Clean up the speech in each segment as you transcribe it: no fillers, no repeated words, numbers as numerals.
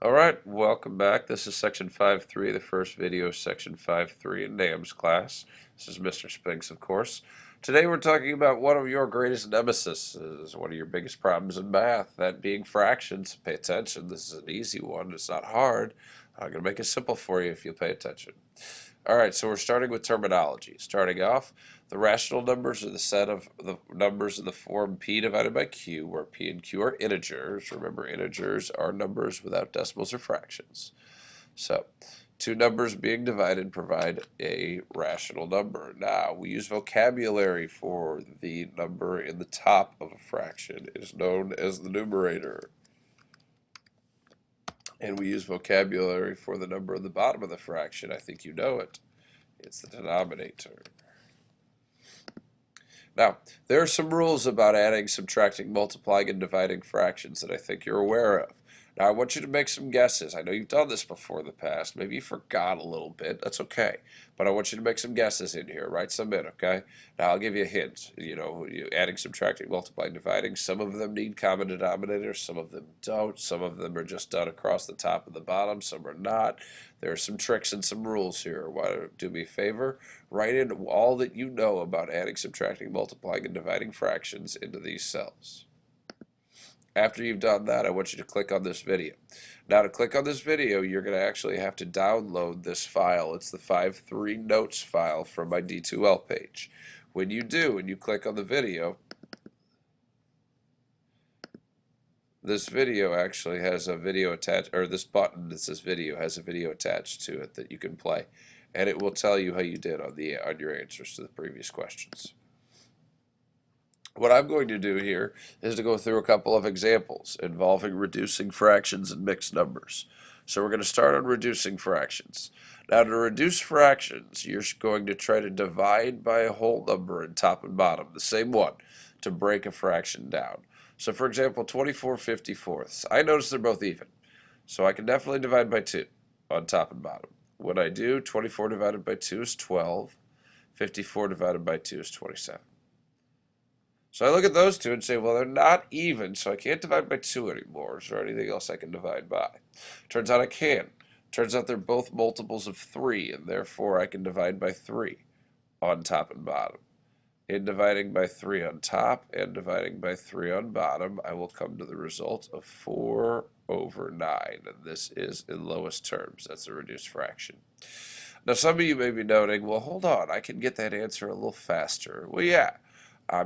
Alright, welcome back. This is section 5.3, the first video of section 5.3 in NAMS class. This is Mr. Spinks, of course. Today we're talking about one of your greatest nemesis, one of your biggest problems in math, that being fractions. Pay attention, this is an easy one, it's not hard. I'm going to make it simple for you if you pay attention. Alright, so we're starting with terminology. Starting off, the rational numbers are the set of the numbers in the form p divided by q, where p and q are integers. Remember, integers are numbers without decimals or fractions. So, two numbers being divided provide a rational number. Now, we use vocabulary for the number in the top of a fraction. It is known as the numerator. And we use vocabulary for the number at the bottom of the fraction. I think you know it. It's the denominator. Now, there are some rules about adding, subtracting, multiplying, and dividing fractions that I think you're aware of. Now, I want you to make some guesses. I know you've done this before in the past. Maybe you forgot a little bit. That's okay. But I want you to make some guesses in here. Write some in, okay? Now, I'll give you a hint. Adding, subtracting, multiplying, dividing. Some of them need common denominators. Some of them don't. Some of them are just done across the top and the bottom. Some are not. There are some tricks and some rules here. Why don't do me a favor? Write in all that you know about adding, subtracting, multiplying, and dividing fractions into these cells. After you've done that, I want you to click on this video. Now, to click on this video, you're going to actually have to download this file. It's the 5.3 notes file from my D2L page. When you do, and you click on the video, this video actually has a video attached, or this button that says video has a video attached to it that you can play, and it will tell you how you did on your answers to the previous questions. What I'm going to do here is to go through a couple of examples involving reducing fractions and mixed numbers. So we're going to start on reducing fractions. Now, to reduce fractions, you're going to try to divide by a whole number in top and bottom, the same one, to break a fraction down. So for example, 24/54. I notice they're both even. So I can definitely divide by 2 on top and bottom. When I do, 24 divided by 2 is 12. 54 divided by 2 is 27. So I look at those two and say, well, they're not even, so I can't divide by 2 anymore. Is there anything else I can divide by? Turns out I can. Turns out they're both multiples of 3, and therefore I can divide by 3 on top and bottom. In dividing by 3 on top and dividing by 3 on bottom, I will come to the result of 4/9, and this is in lowest terms. That's a reduced fraction. Now, some of you may be noting, well, hold on, I can get that answer a little faster. Well, yeah.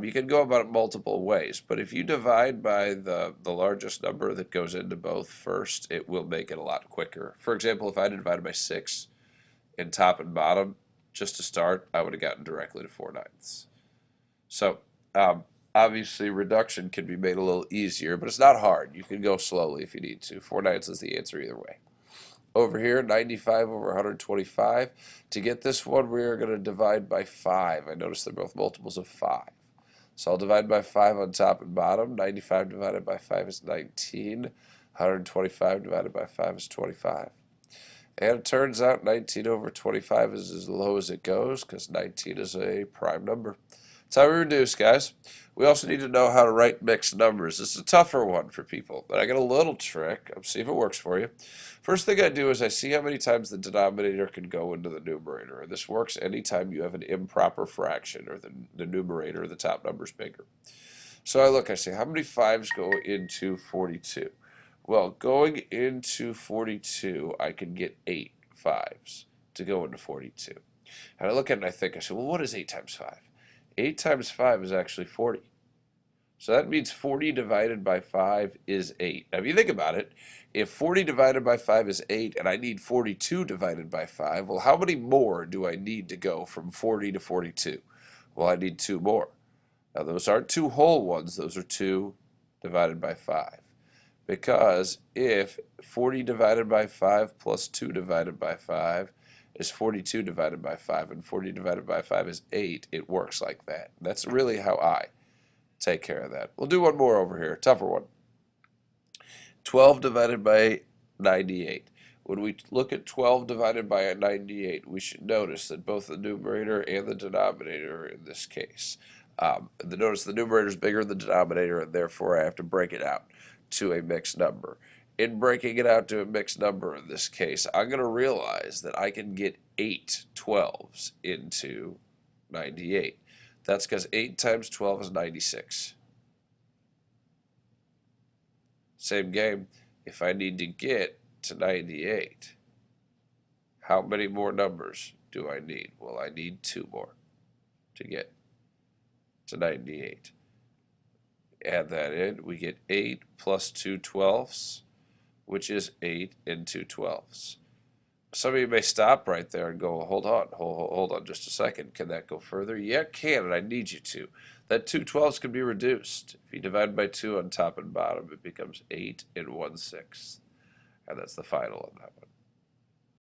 You can go about it multiple ways, but if you divide by the largest number that goes into both first, it will make it a lot quicker. For example, if I divided by 6 in top and bottom, just to start, I would have gotten directly to 4/9. So, obviously, reduction can be made a little easier, but it's not hard. You can go slowly if you need to. 4/9 is the answer either way. Over here, 95 over 125. To get this one, we are going to divide by 5. I notice they're both multiples of 5. So I'll divide by 5 on top and bottom. 95 divided by 5 is 19. 125 divided by 5 is 25. And it turns out 19 over 25 is as low as it goes because 19 is a prime number. That's how we reduce, guys. We also need to know how to write mixed numbers. This is a tougher one for people, but I got a little trick. I'll see if it works for you. First thing I do is I see how many times the denominator can go into the numerator. And this works anytime you have an improper fraction or the numerator, the top number is bigger. So I look, I say, how many 5s go into 42? Well, going into 42, I can get 8 5s to go into 42. And I look at it and I think, I say, well, what is 8 times 5? 8 times 5 is actually 40. So that means 40 divided by 5 is 8. Now, if you think about it, if 40 divided by 5 is 8 and I need 42 divided by 5, well, how many more do I need to go from 40 to 42? Well, I need 2 more. Now, those aren't 2 whole ones. Those are 2 divided by 5. Because if 40 divided by 5 plus 2 divided by 5 is 42 divided by 5, and 40 divided by 5 is 8, it works like that. That's really how I take care of that. We'll do one more over here, tougher one. 12 divided by 98. When we look at 12 divided by 98, we should notice that both the numerator and the denominator in this case. Notice the numerator is bigger than the denominator, and therefore I have to break it out to a mixed number. In breaking it out to a mixed number in this case, I'm going to realize that I can get 8 12s into 98. That's because 8 times 12 is 96. Same game. If I need to get to 98, how many more numbers do I need? Well, I need 2 more to get to 98. Add that in. We get 8 plus 2 12s, which is 8 and 2 12s. Some of you may stop right there and go, hold on just a second. Can that go further? Yeah, it can, and I need you to. That 2 12s can be reduced. If you divide by 2 on top and bottom, it becomes 8 and 1/6. And that's the final on that one.